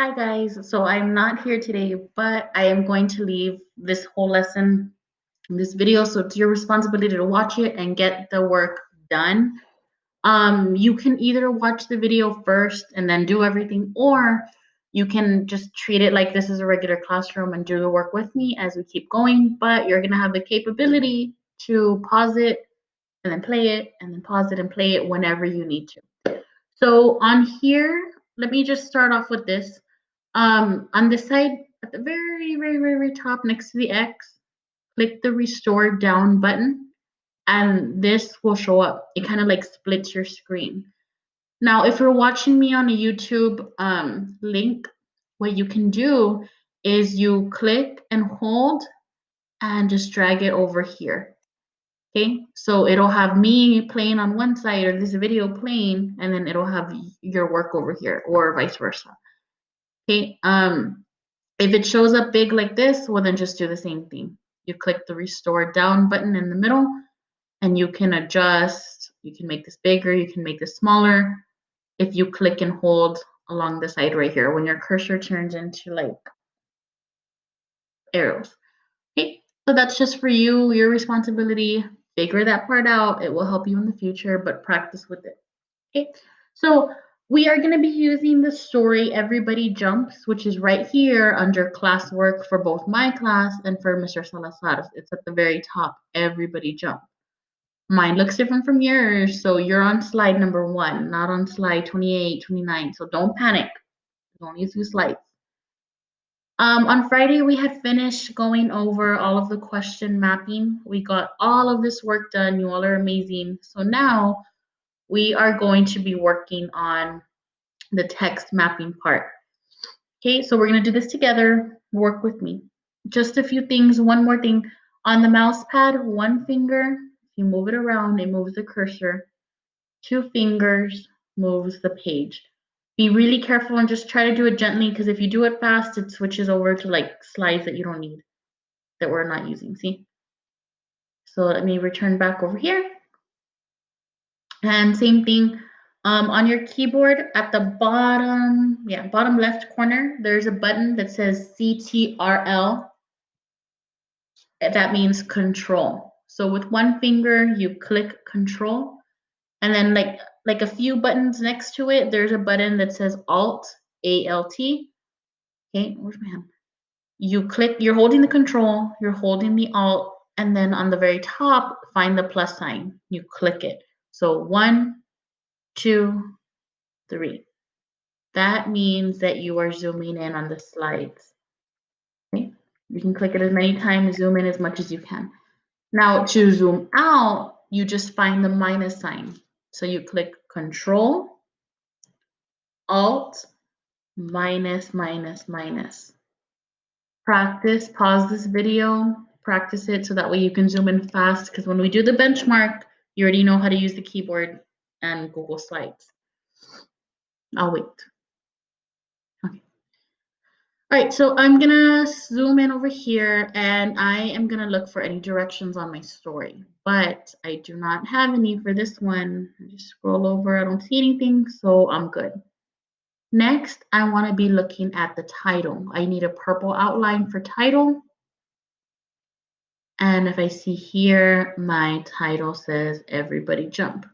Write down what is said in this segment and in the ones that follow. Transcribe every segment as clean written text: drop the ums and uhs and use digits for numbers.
Hi guys, so I'm not here today, but I am going to leave this whole lesson in this video, so it's your responsibility to watch it and get the work done. You can either watch the video first and then do everything, or you can just treat it like this is a regular classroom and do the work with me as we keep going, but you're gonna have the capability to pause it and then play it and then pause it and play it whenever you need to. So on here, let me just start off with this. On this side, at the very top next to the X, click the restore down button, and this will show up. It kind of like splits your screen. Now, if you're watching me on a YouTube link, what you can do is you click and hold and just drag it over here. Okay, so it'll have me playing on one side or this video playing, and then it'll have your work over here, or vice versa. Okay, if it shows up big like this, well then just do the same thing. You click the restore down button in the middle, and you can adjust. You can make this bigger, you can make this smaller. If you click and hold along the side right here, when your cursor turns into like arrows. Okay, so that's just for you, your responsibility. Figure that part out. It will help you in the future, but practice with it. Okay, so we are going to be using the story Everybody Jumps, which is right here under classwork for both my class and for Mr. Salazar's. It's at the very top, Everybody Jump. Mine looks different from yours, so you're on slide number 1, not on slide 28, 29. So don't panic. There's only 2 slides. On Friday, we had finished going over all of the question mapping. We got all of this work done. You all are amazing. So now we are going to be working on the text mapping part. Okay, so we're going to do this together. Work with me. Just a few things. One more thing. On the mouse pad, one finger, if you move it around, it moves the cursor. 2 fingers moves the page. Be really careful and just try to do it gently, because if you do it fast, it switches over to like slides that you don't need, that we're not using. See? So let me return back over here. And same thing, on your keyboard at the bottom, bottom left corner, there's a button that says CTRL. That means control. So with one finger, you click control, and then like a few buttons next to it, there's a button that says Alt, A-L-T. Okay, where's my hand? You click, you're holding the control, you're holding the Alt, and then on the very top, find the plus sign. You click it. So 1, 2, 3. That means that you are zooming in on the slides. Okay? You can click it as many times, zoom in as much as you can. Now to zoom out, you just find the minus sign. So you click Control, Alt, minus, minus, minus. Practice, pause this video, practice it so that way you can zoom in fast, because when we do the benchmark, you already know how to use the keyboard and Google Slides. I'll wait. Okay. All right, so I'm gonna zoom in over here, and I am gonna look for any directions on my story, but I do not have any for this one. I just scroll over, I don't see anything, so I'm good. Next, I wanna be looking at the title. I need a purple outline for title. And if I see here, my title says Everybody Jump.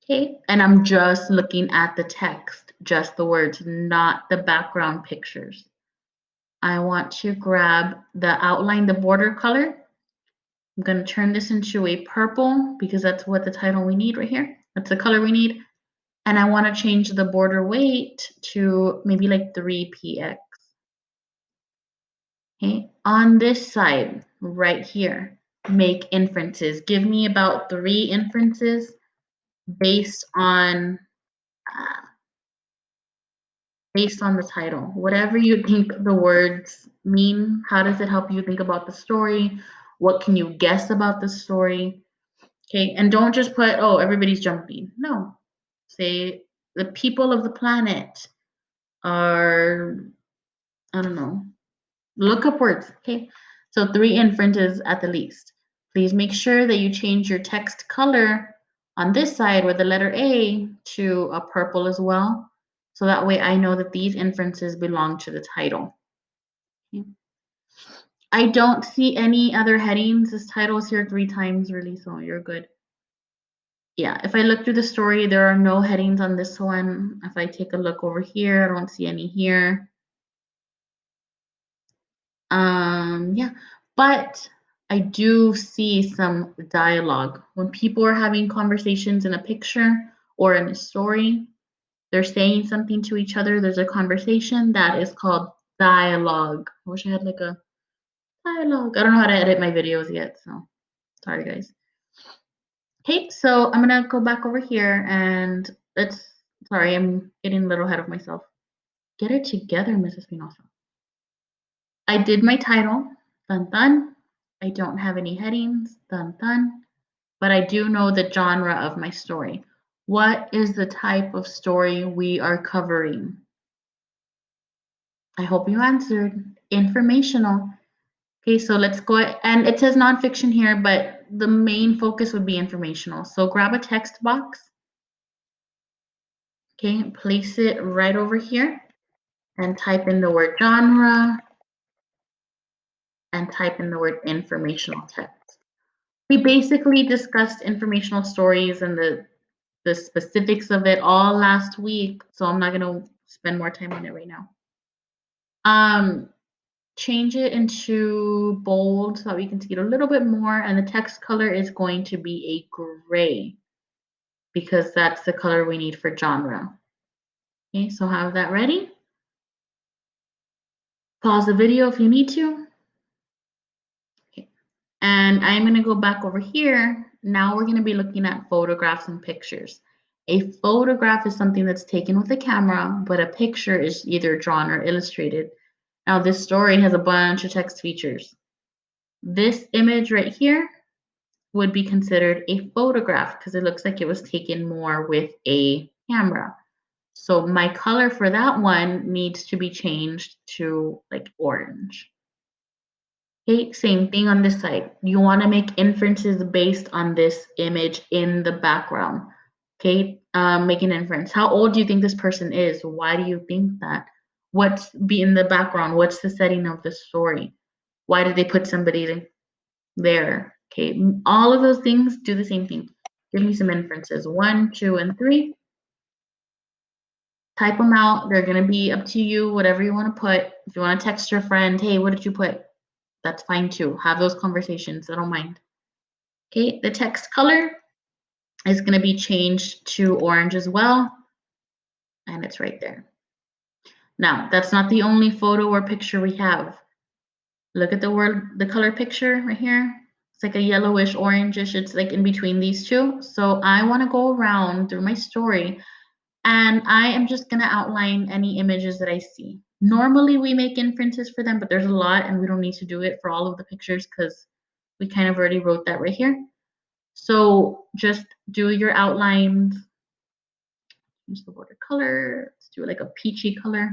Okay, and I'm just looking at the text, just the words, not the background pictures. I want to grab the outline, the border color. I'm going to turn this into a purple because that's what the title we need right here. That's the color we need. And I want to change the border weight to maybe like 3px. Okay, on this side right here, make inferences. Give me about 3 inferences based on the title. Whatever you think the words mean, how does it help you think about the story? What can you guess about the story? Okay, and don't just put, oh, everybody's jumping. No, say the people of the planet are, I don't know, look up words. Okay, so 3 inferences at the least. Please make sure that you change your text color on this side with the letter A to a purple as well, So that way I know that these inferences belong to the title. Okay. I don't see any other headings. This title is here 3 times really, so you're good. Yeah, if I look through the story, there are no headings on this one. If I take a look over here, I don't see any here. Yeah, but I do see some dialogue. When people are having conversations in a picture or in a story, they're saying something to each other, there's a conversation that is called dialogue. I wish I had like a dialogue. I don't know how to edit my videos yet, so sorry guys. Okay, so I'm gonna go back over here and sorry, I'm getting a little ahead of myself. Get it together, Mrs. Spinoza. I did my title, dun dun. I don't have any headings, dun dun. But I do know the genre of my story. What is the type of story we are covering? I hope you answered. Informational. Okay, so let's go, and it says nonfiction here, but the main focus would be informational. So grab a text box. Okay, place it right over here and type in the word genre and type in the word informational text. We basically discussed informational stories and the specifics of it all last week, so I'm not going to spend more time on it right now. Change it into bold so that we can see it a little bit more, and the text color is going to be a gray because that's the color we need for genre. Okay, so have that ready. Pause the video if you need to. Okay. And I'm going to go back over here. Now we're going to be looking at photographs and pictures. A photograph is something that's taken with a camera, but a picture is either drawn or illustrated. Now this story has a bunch of text features. This image right here would be considered a photograph because it looks like it was taken more with a camera. So my color for that one needs to be changed to like orange. Okay, same thing on this side. You want to make inferences based on this image in the background. Okay, make an inference. How old do you think this person is? Why do you think that? What's be in the background? What's the setting of the story? Why did they put somebody there? Okay, all of those things do the same thing. Give me some inferences. 1, 2, and 3. Type them out. They're going to be up to you, whatever you want to put. If you want to text your friend, hey, what did you put? That's fine too. Have those conversations. I don't mind. Okay, the text color is going to be changed to orange as well. And it's right there. Now, that's not the only photo or picture we have. Look at the color picture right here. It's like a yellowish, orangish. It's like in between these two. So I want to go around through my story and I am just going to outline any images that I see. Normally we make inferences for them, but there's a lot and we don't need to do it for all of the pictures because we kind of already wrote that right here. So just do your outlines. Use the border color. Let's do like a peachy color.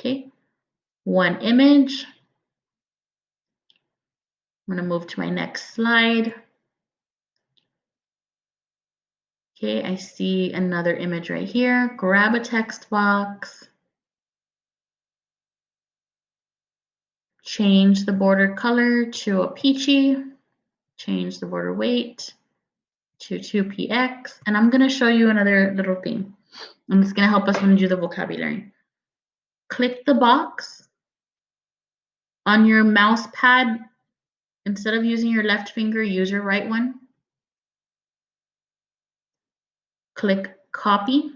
Okay, one image. I'm going to move to my next slide. Okay, I see another image right here. Grab a text box. Change the border color to a peachy. Change the border weight to 2px. And I'm going to show you another little thing. And it's going to help us when we do the vocabulary. Click the box on your mouse pad. Instead of using your left finger, use your right one. Click copy.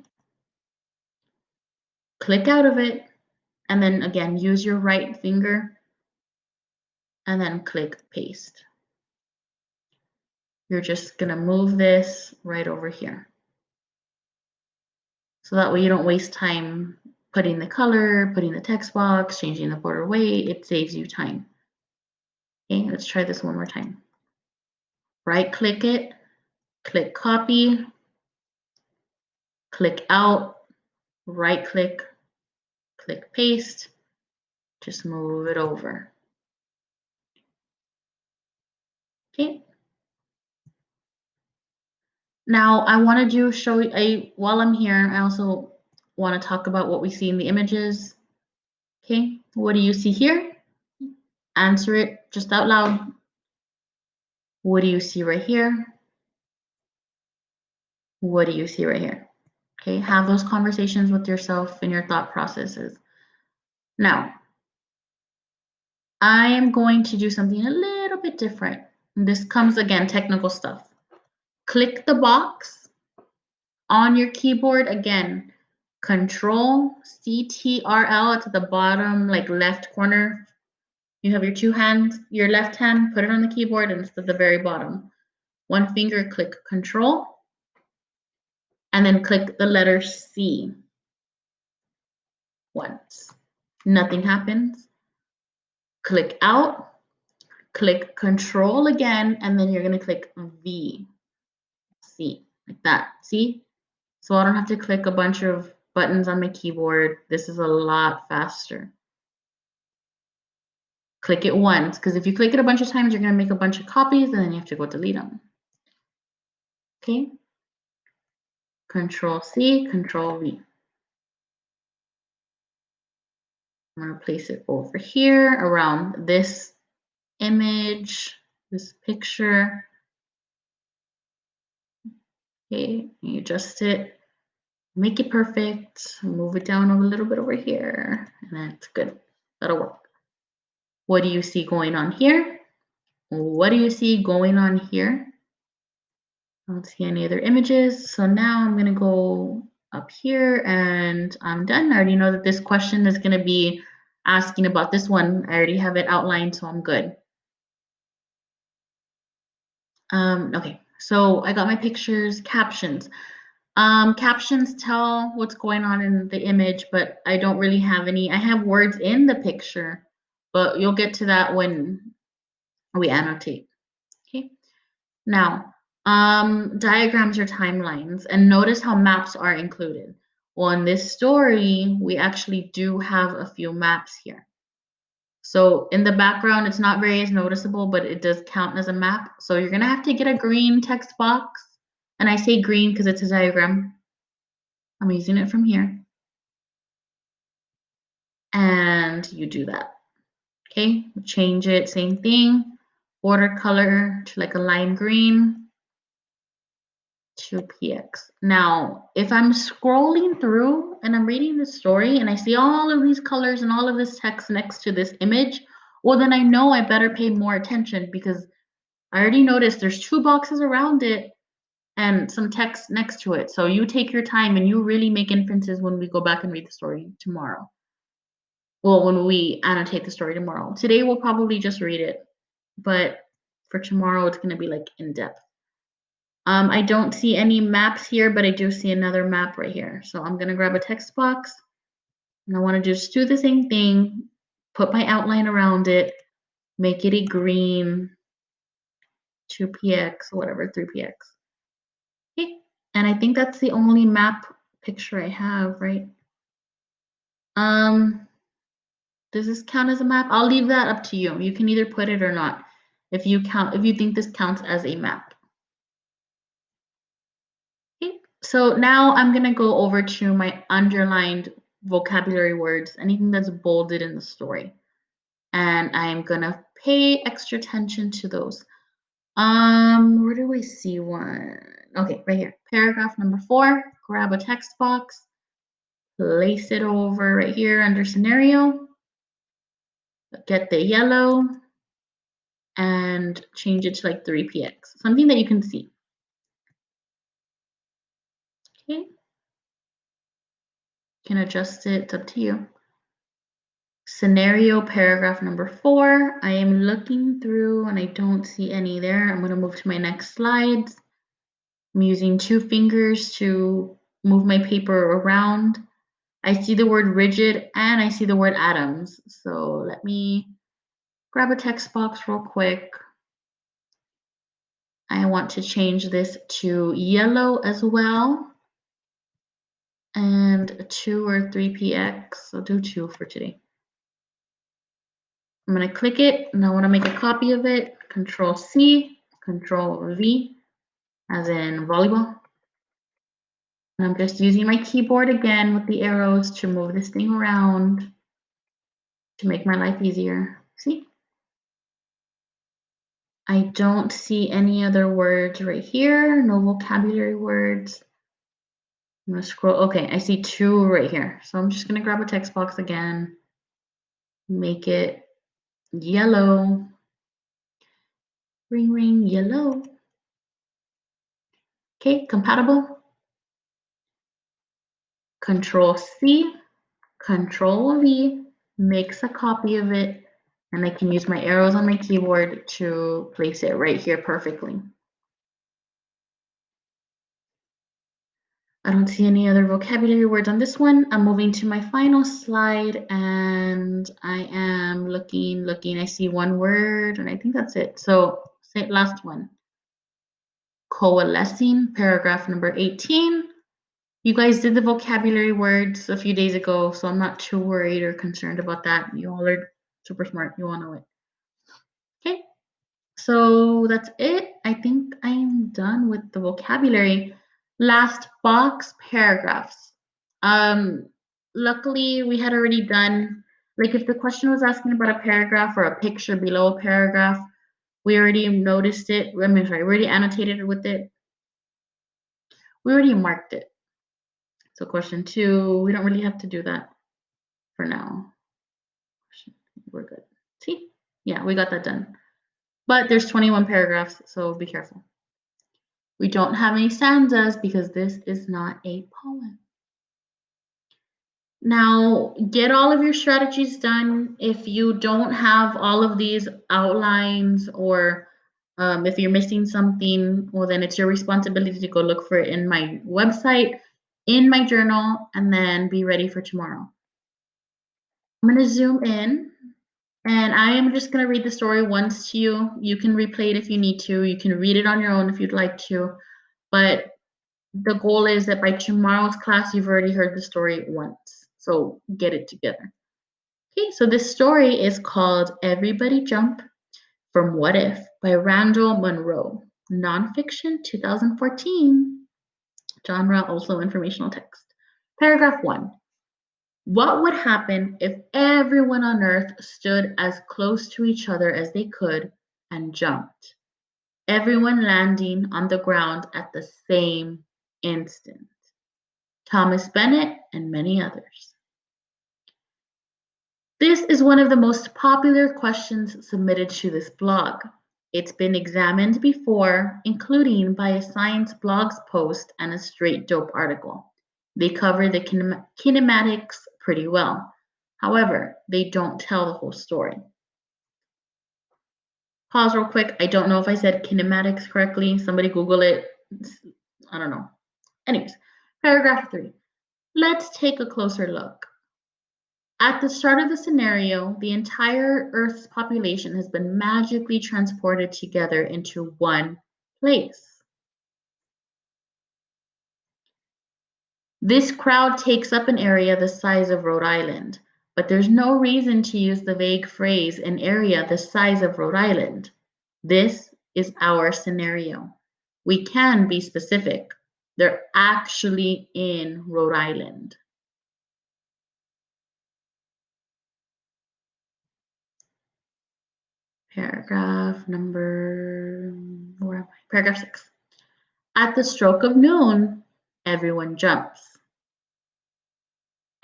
Click out of it. And then again, use your right finger. And then click paste. You're just going to move this right over here. So that way you don't waste time putting the color, putting the text box, changing the border weight. It saves you time. Okay, let's try this one more time. Right click it, click copy, click out, right click, click paste, just move it over. Okay. Now I want to show you, while I'm here, I also want to talk about what we see in the images. Okay, what do you see here? Answer it just out loud. What do you see right here? What do you see right here? Okay, have those conversations with yourself and your thought processes. Now, I am going to do something a little bit different. This comes again, technical stuff. Click the box on your keyboard again. Control CTRL at the bottom, like left corner. You have your two hands, your left hand, put it on the keyboard, and it's at the very bottom. One finger, click Control, and then click the letter C once. Nothing happens. Click out, click Control again, and then you're going to click V, C, like that. See? So I don't have to click a bunch of buttons on my keyboard. This is a lot faster. Click it once, because if you click it a bunch of times, you're going to make a bunch of copies, and then you have to go delete them. Okay? Control C, Control V. I'm going to place it over here around this image, this picture. Okay, you adjust it, make it perfect, move it down a little bit over here, and that's good. That'll work. What do you see going on here? What do you see going on here? I don't see any other images. So now I'm going to go up here and I'm done. I already know that this question is going to be asking about this one. I already have it outlined, so I'm good. Okay, so I got my pictures, captions. Captions tell what's going on in the image, but I don't really have any. I have words in the picture, but you'll get to that when we annotate. Okay. Now, diagrams are timelines, and notice how maps are included. Well, in this story, we actually do have a few maps here. So in the background, it's not very as noticeable, but it does count as a map. So you're gonna have to get a green text box. And I say green because it's a diagram. I'm using it from here. And you do that. Okay, change it, same thing. Watercolor to like a lime green to PX. Now, if I'm scrolling through and I'm reading the story and I see all of these colors and all of this text next to this image, well, then I know I better pay more attention because I already noticed there's two boxes around it and some text next to it. So you take your time and you really make inferences when we go back and read the story tomorrow. Well, when we annotate the story tomorrow. Today we'll probably just read it, but for tomorrow it's going to be like in depth. I don't see any maps here, but I do see another map right here. So I'm going to grab a text box and I want to just do the same thing, put my outline around it, make it a green 2px, whatever, 3px. Okay. And I think that's the only map picture I have, right? Does this count as a map? I'll leave that up to you. You can either put it or not if you think this counts as a map. Okay, so now I'm gonna go over to my underlined vocabulary words, anything that's bolded in the story. And I'm gonna pay extra attention to those. Where do I see one? Okay, right here. Paragraph number 4, grab a text box, place it over right here under scenario, get the yellow, and change it to like 3px, something that you can see. Okay, you can adjust it, it's up to you. Scenario paragraph number 4, I am looking through and I don't see any there. I'm going to move to my next slides. I'm using 2 fingers to move my paper around. I see the word rigid and I see the word atoms. So let me grab a text box real quick. I want to change this to yellow as well. And 2 or 3px. I'll do 2 for today. I'm going to click it and I want to make a copy of it. Control C, Control V. as in volleyball. And I'm just using my keyboard again with the arrows to move this thing around to make my life easier. See? I don't see any other words right here. No vocabulary words. I'm gonna scroll. Okay, I see 2 right here. So I'm just gonna grab a text box again, make it yellow. Ring, ring, yellow. Okay, compatible. Control C, Control V, makes a copy of it, and I can use my arrows on my keyboard to place it right here perfectly. I don't see any other vocabulary words on this one. I'm moving to my final slide and I am looking. I see 1 word and I think that's it. So last one. Coalescing, paragraph number 18. You guys did the vocabulary words a few days ago, so I'm not too worried or concerned about that. You all are super smart. You all know it. Okay, so that's it. I think I'm done with the vocabulary. Last box, paragraphs. Luckily, we had already done, like if the question was asking about a paragraph or a picture below a paragraph, we already noticed it. I mean, sorry, we already annotated it with it. We already marked it. So question 2, we don't really have to do that for now. We're good. See? Yeah, we got that done. But there's 21 paragraphs, so be careful. We don't have any stanzas because this is not a poem. Now, get all of your strategies done. If you don't have all of these outlines or if you're missing something, well, then it's your responsibility to go look for it in my website, in my journal, and then be ready for tomorrow. I'm going to zoom in. And I am just going to read the story once to you. You can replay it if you need to. You can read it on your own if you'd like to. But the goal is that by tomorrow's class, you've already heard the story once. So get it together. Okay, so this story is called Everybody Jump from What If by Randall Munroe. NonFiction 2014. Genre also informational text. Paragraph 1. What would happen if everyone on Earth stood as close to each other as they could and jumped? Everyone landing on the ground at the same instant. Thomas Bennett and many others. This is one of the most popular questions submitted to this blog. It's been examined before, including by a Science Blogs post and a Straight Dope article. They cover the kinematics pretty well. However, they don't tell the whole story. Pause real quick. I don't know if I said kinematics correctly. Somebody Google it. I don't know. Anyways, paragraph 3. Let's take a closer look. At the start of the scenario, the entire Earth's population has been magically transported together into one place. This crowd takes up an area the size of Rhode Island, but there's no reason to use the vague phrase an area the size of Rhode Island. This is our scenario. We can be specific. They're actually in Rhode Island. Paragraph number, where am I? Paragraph 6. At the stroke of noon, everyone jumps.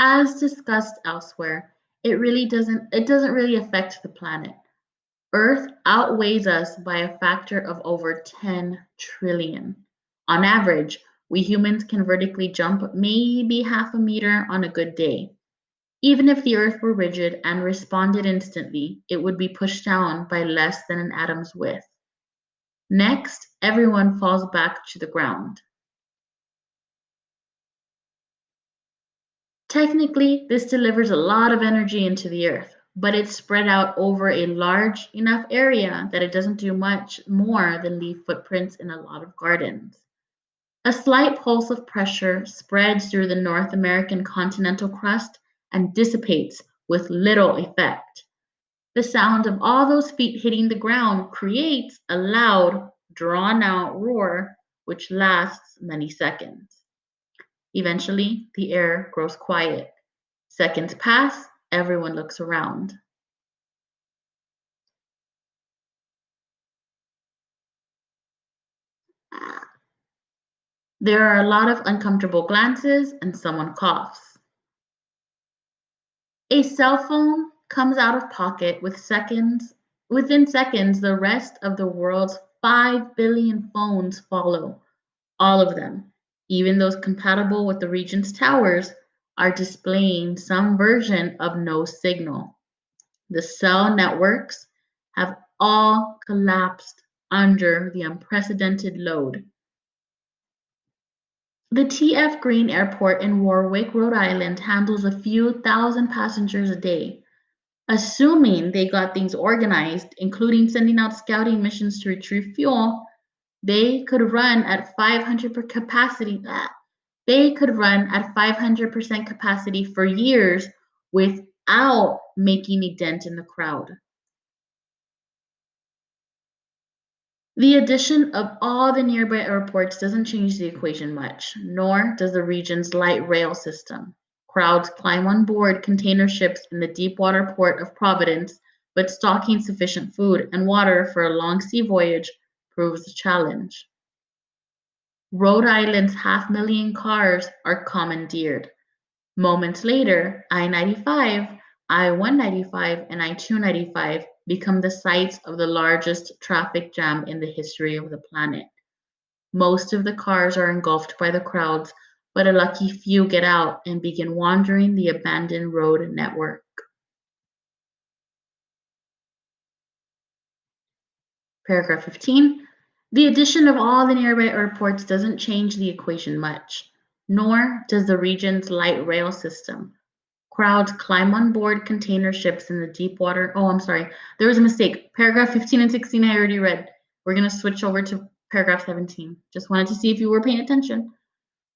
As discussed elsewhere, it doesn't really affect the planet. Earth outweighs us by a factor of over 10 trillion. On average, we humans can vertically jump maybe half a meter on a good day. Even if the Earth were rigid and responded instantly, it would be pushed down by less than an atom's width. Next, everyone falls back to the ground. Technically, this delivers a lot of energy into the Earth, but it's spread out over a large enough area that it doesn't do much more than leave footprints in a lot of gardens. A slight pulse of pressure spreads through the North American continental crust and dissipates with little effect. The sound of all those feet hitting the ground creates a loud, drawn-out roar which lasts many seconds. Eventually, the air grows quiet. Seconds pass, everyone looks around. There are a lot of uncomfortable glances, and someone coughs. A cell phone comes out of pocket within seconds the rest of the world's 5 billion phones follow. All of them, even those compatible with the region's towers, are displaying some version of no signal. The cell networks have all collapsed under the unprecedented load. The TF Green Airport in Warwick, Rhode Island handles a few thousand passengers a day. Assuming they got things organized, including sending out scouting missions to retrieve fuel, they could run at 500 capacity. They could run at 500% capacity for years without making a dent in the crowd. The addition of all the nearby airports doesn't change the equation much, nor does the region's light rail system. Crowds climb on board container ships in the deep-water port of Providence, but stocking sufficient food and water for a long sea voyage proves a challenge. Rhode Island's half-million cars are commandeered. Moments later, I-95, I-195, and I-295 become the sites of the largest traffic jam in the history of the planet. Most of the cars are engulfed by the crowds, but a lucky few get out and begin wandering the abandoned road network. Paragraph 15. The addition of all the nearby airports doesn't change the equation much, nor does the region's light rail system. Crowds climb on board container ships in the deep water. Oh, I'm sorry. There was a mistake. Paragraph 15 and 16 I already read. We're going to switch over to paragraph 17. Just wanted to see if you were paying attention.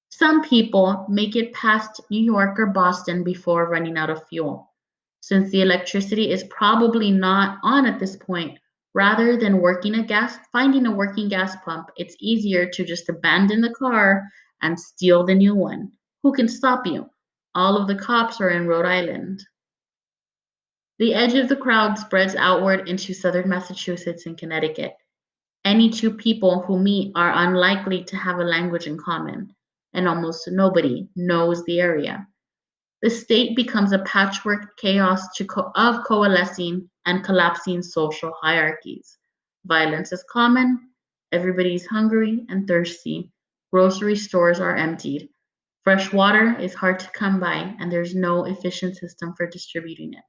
Some people make it past New York or Boston before running out of fuel. Since the electricity is probably not on at this point, rather than finding a working gas pump, it's easier to just abandon the car and steal the new one. Who can stop you? All of the cops are in Rhode Island. The edge of the crowd spreads outward into southern Massachusetts and Connecticut. Any two people who meet are unlikely to have a language in common, and almost nobody knows the area. The state becomes a patchwork chaos of coalescing and collapsing social hierarchies. Violence is common, everybody's hungry and thirsty, grocery stores are emptied, fresh water is hard to come by, and there's no efficient system for distributing it.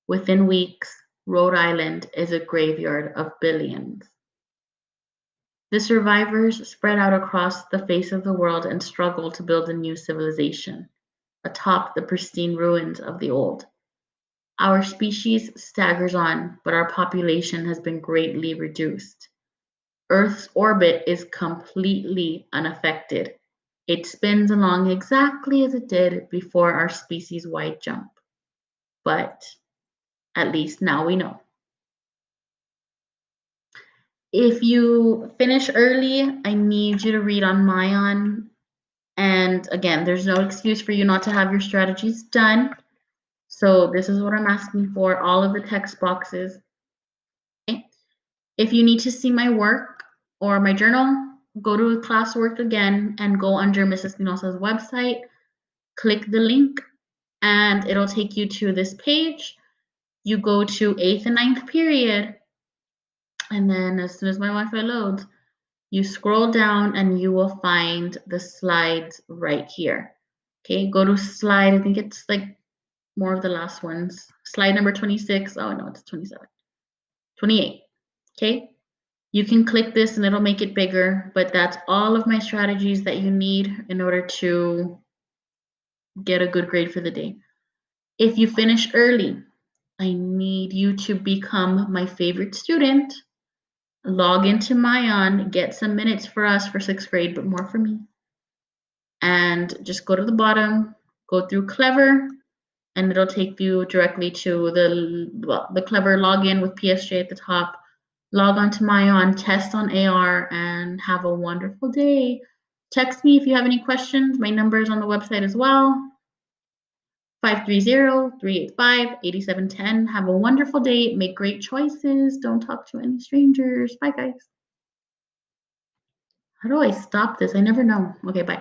Within weeks, Rhode Island is a graveyard of billions. The survivors spread out across the face of the world and struggle to build a new civilization atop the pristine ruins of the old. Our species staggers on, but our population has been greatly reduced. Earth's orbit is completely unaffected. It spins along exactly as it did before our species-wide jump. But at least now we know. If you finish early, I need you to read on Mayan. And again, there's no excuse for you not to have your strategies done. So this is what I'm asking for, all of the text boxes. Okay? If you need to see my work or my journal, go to classwork again and go under Mrs. Espinosa's website, click the link, and it'll take you to this page. You go to 8th and 9th period, and then as soon as my Wi-Fi loads, you scroll down and you will find the slides right here. Okay, go to slide, I think it's like more of the last ones. Slide number 26. Oh, no, it's 27. 28. Okay, you can click this and it'll make it bigger, but that's all of my strategies that you need in order to get a good grade for the day. If you finish early, I need you to become my favorite student. Log into Mayan, get some minutes for us for 6th grade, but more for me. And just go to the bottom, go through Clever, and it'll take you directly to the Clever login with PSJ at the top. Log on to Mayon, test on AR, and have a wonderful day. Text me if you have any questions. My number is on the website as well. 530-385-8710. Have a wonderful day. Make great choices. Don't talk to any strangers. Bye, guys. How do I stop this? I never know. Okay, bye.